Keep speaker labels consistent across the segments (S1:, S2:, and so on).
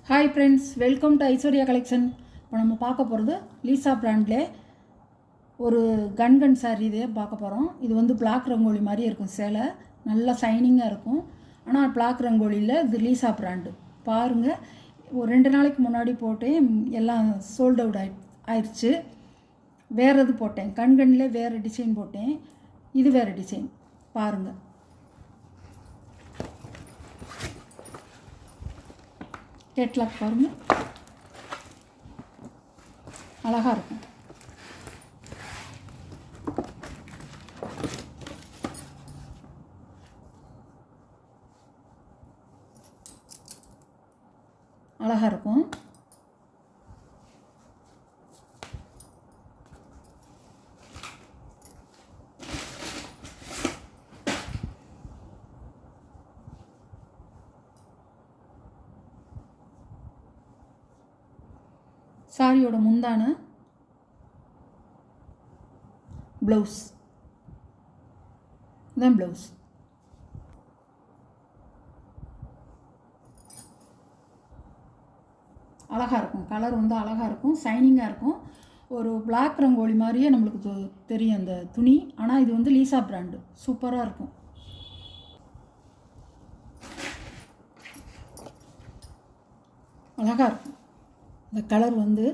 S1: Hi friends, welcome to Aishwarya collection. இப்போ நம்ம பார்க்க போகிறது லீசா பிராண்டில் ஒரு கன் சாரீ இதே பார்க்க போகிறோம். இது வந்து பிளாக் ரங்கோலி மாதிரி இருக்கும். சேலை நல்லா ஷைனிங்காக இருக்கும். ஆனால் பிளாக் ரங்கோலியில் இது லீசா பிராண்டு. பாருங்கள், ஒரு 2 நாளைக்கு முன்னாடி போட்டேன், எல்லாம் சோல்ட் அவுட் ஆயிடுச்சு. வேறு இது போட்டேன், கண்ணில் வேறு டிசைன் போட்டேன். இது வேறு டிசைன். பாருங்கள், கேட்லாக் பாருங்கள், அழகாக இருக்கும். அழகாக இருக்கும். சாரியோட முந்தான ப்ளவுஸ், இதான் ப்ளவுஸ். அழகாக இருக்கும். கலர் வந்து அழகாக இருக்கும், ஷைனிங்காக இருக்கும். ஒரு பிளாக் ரங்கோலி மாதிரியே நம்மளுக்கு தெரியும் அந்த துணி. ஆனால் இது வந்து லீசா பிராண்டு. சூப்பராக இருக்கும். அழகாக இருக்கும். இந்த கலர் வந்து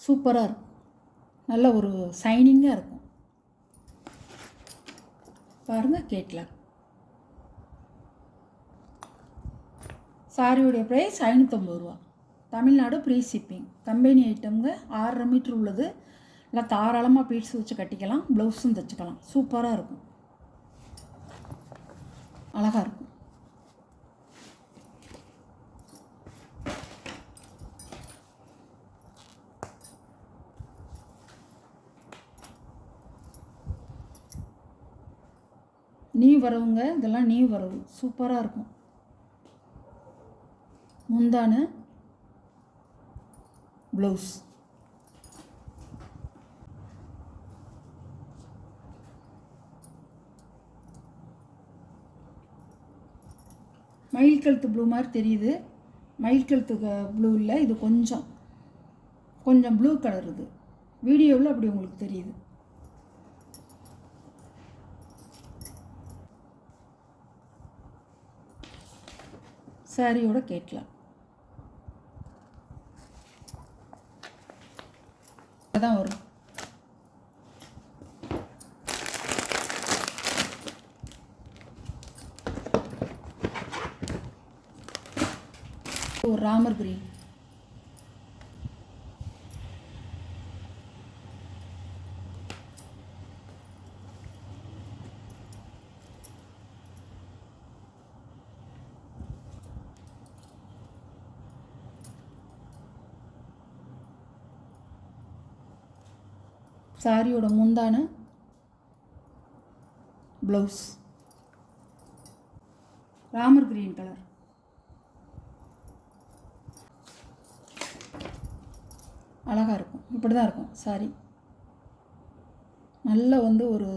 S1: சூப்பராக இருக்கும். நல்ல ஒரு ஷைனிங்காக இருக்கும். பாருங்கள், கேட்லாக். சாரியுடைய ப்ரைஸ் 550 ரூபா. Tamil Nadu free shipping. கம்பெனி ஐட்டம்ங்க. 6.5 மீட்ரு உள்ளது. நல்லா தாராளமாக பீட்ஸ் வச்சு கட்டிக்கலாம். ப்ளவுஸும் தைச்சிக்கலாம். சூப்பராக இருக்கும். அழகாக இருக்கும். நியூ வரவுங்க, இதெல்லாம் நியூ வரவு. சூப்பராக இருக்கும். முந்தான ப்ளவுஸ். மயில் கழுத்து ப்ளூ மாதிரி தெரியுது. மயில் கழுத்து ப்ளூ இல்லை, இது கொஞ்சம் ப்ளூ கலர். இது வீடியோவில் அப்படி உங்களுக்கு தெரியுது. சாரியோட கேட்கலாம். அதான் வரும். ஒரு ராமர் கிரீன். சாரியோட முந்தான ப்ளவுஸ் ராமர் கிரீன் கலர். அழகாக இருக்கும். இப்படி தான் இருக்கும் சாரி. நல்ல வந்து ஒரு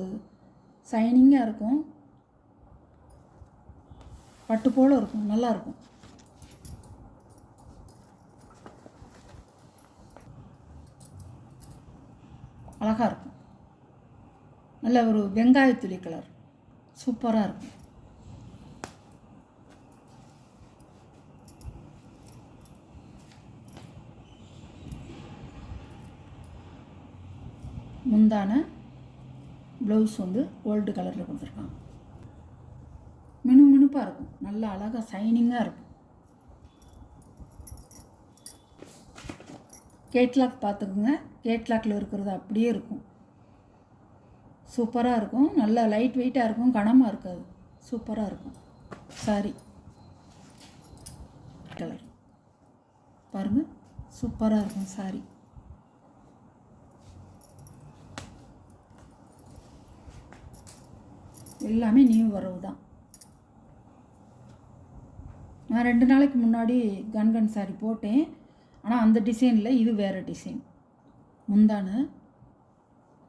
S1: ஷைனிங்காக இருக்கும். பட்டு போல் இருக்கும். நல்லா இருக்கும். அழகாக இருக்கும். நல்ல ஒரு வெங்காயத்துளி கலர். சூப்பராக இருக்கும். முந்தான ப்ளவுஸ் வந்து கோல்டு கலரில் கொடுத்துருக்காங்க. மினுமினுப்பாக இருக்கும். நல்லா அழகாக ஷைனிங்காக இருக்கும். கேட்லாக் பார்த்துக்குங்க. கேட்லாக்கில் இருக்கிறது அப்படியே இருக்கும். சூப்பராக இருக்கும். நல்லா லைட் வெயிட்டாக இருக்கும். கனமாக இருக்காது. சூப்பராக இருக்கும். சாரி கலர் பாருங்கள், சூப்பராக இருக்கும் சாரி. எல்லாமே நியூ வரவு தான். நான் 2 நாளைக்கு முன்னாடி கன் சாரி போட்டேன். ஆனால் அந்த டிசைனில் இது வேறு டிசைன். முந்தான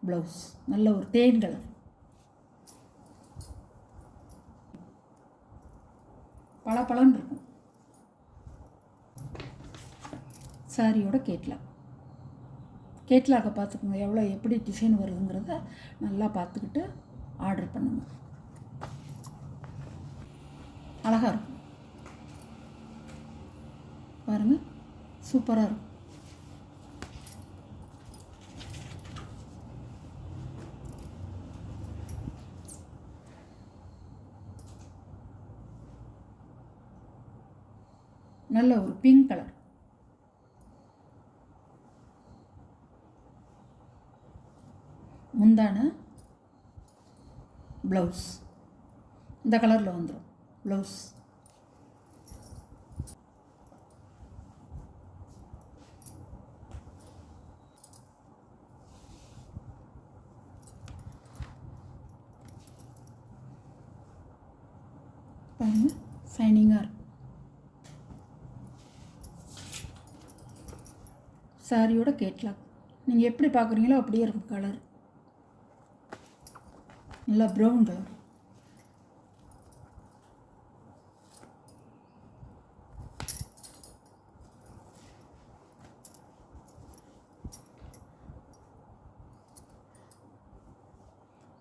S1: ப்ளவுஸ் நல்ல ஒரு தேன் கலர். பளபளன்னு இருக்கும். சாரியோட கேட்லாக்கை பார்த்துக்கோங்க, எவ்வளோ எப்படி டிசைன் வருதுங்கிறத நல்லா பார்த்துக்கிட்டு ஆர்டர் பண்ணுங்கள். அழகாக இருக்கும் பாருங்கள், சூப்பராக இருக்கும். நல்ல ஒரு பிங்க் கலர். முந்தான ப்ளவுஸ் இந்த கலரில் வந்துடும் ப்ளவுஸ். பாருங்கள், ஷைனிங்காக இருக்கும். சாரியோட கேட்லாக் நீங்கள் எப்படி பார்க்குறீங்களோ அப்படியே இருக்கும். கலர் நல்லா ப்ரௌன் கலர்.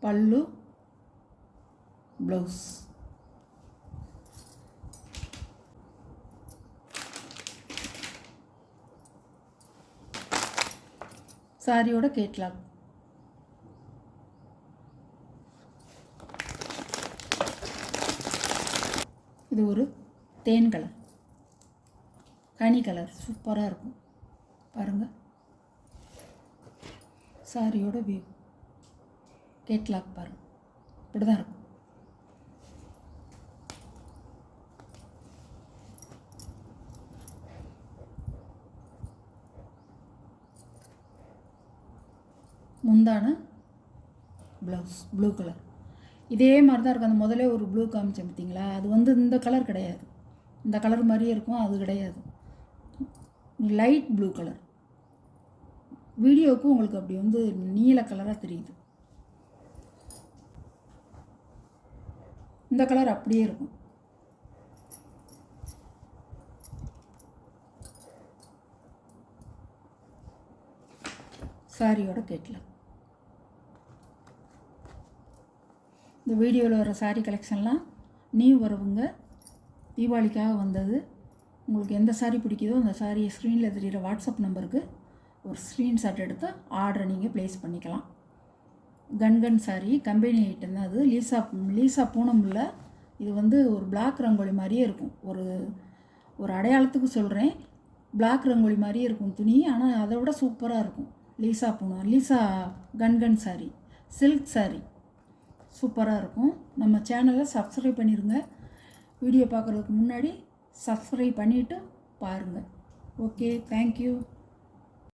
S1: பல்லு, ப்ளவுஸ். சாரியோட கேட்லாக். இது ஒரு தேன் கலர், கனி கலர், சூப்பராக இருக்கும் பாருங்கள். சாரியோட வியூ கேட்லாக் பாருங்கள், இப்படி தான் இருக்கும். முந்தான ப்ளவுஸ் ப்ளூ கலர். இதே மாதிரி தான் இருக்கும். அந்த முதலே ஒரு ப்ளூ காமிச்சேன் பார்த்தீங்களா, அது வந்து இந்த கலர் கிடையாது. இந்த கலர் மாதிரியே இருக்கும், அது கிடையாது. Light blue colour. வீடியோவுக்கு உங்களுக்கு அப்படி வந்து நீல கலராக தெரியுது. இந்த கலர் அப்படியே இருக்கும். சாரியோட கேட்லாக். இந்த வீடியோவில் வர சாரீ கலெக்ஷன்லாம் நியூ வரவுங்க தீபாவளிக்காக வந்தது. உங்களுக்கு எந்த சாரீ பிடிக்குதோ அந்த சாரியை ஸ்க்ரீனில் தெரிகிற வாட்ஸ்அப் நம்பருக்கு ஒரு ஸ்க்ரீன்ஷாட் எடுத்து ஆர்டரை நீங்கள் ப்ளேஸ் பண்ணிக்கலாம். கன்கன் சாரீ கம்பெனி ஐட்டம் தான். அது லீசா பூனமில் இது வந்து ஒரு பிளாக் ரங்கோலி மாதிரியே இருக்கும். ஒரு அடையாளத்துக்கு சொல்கிறேன், பிளாக் ரங்கோலி மாதிரியே இருக்கும் துணி. ஆனால் அதை விட சூப்பராக இருக்கும். லீசா கன்கன் சாரீ, சில்க் சாரீ சூப்பராக இருக்கும். நம்ம சேனலை சப்ஸ்கிரைப் பண்ணிடுங்க. வீடியோ பார்க்குறதுக்கு முன்னாடி சப்ஸ்கிரைப் பண்ணிவிட்டு பாருங்கள். Okay, thank you.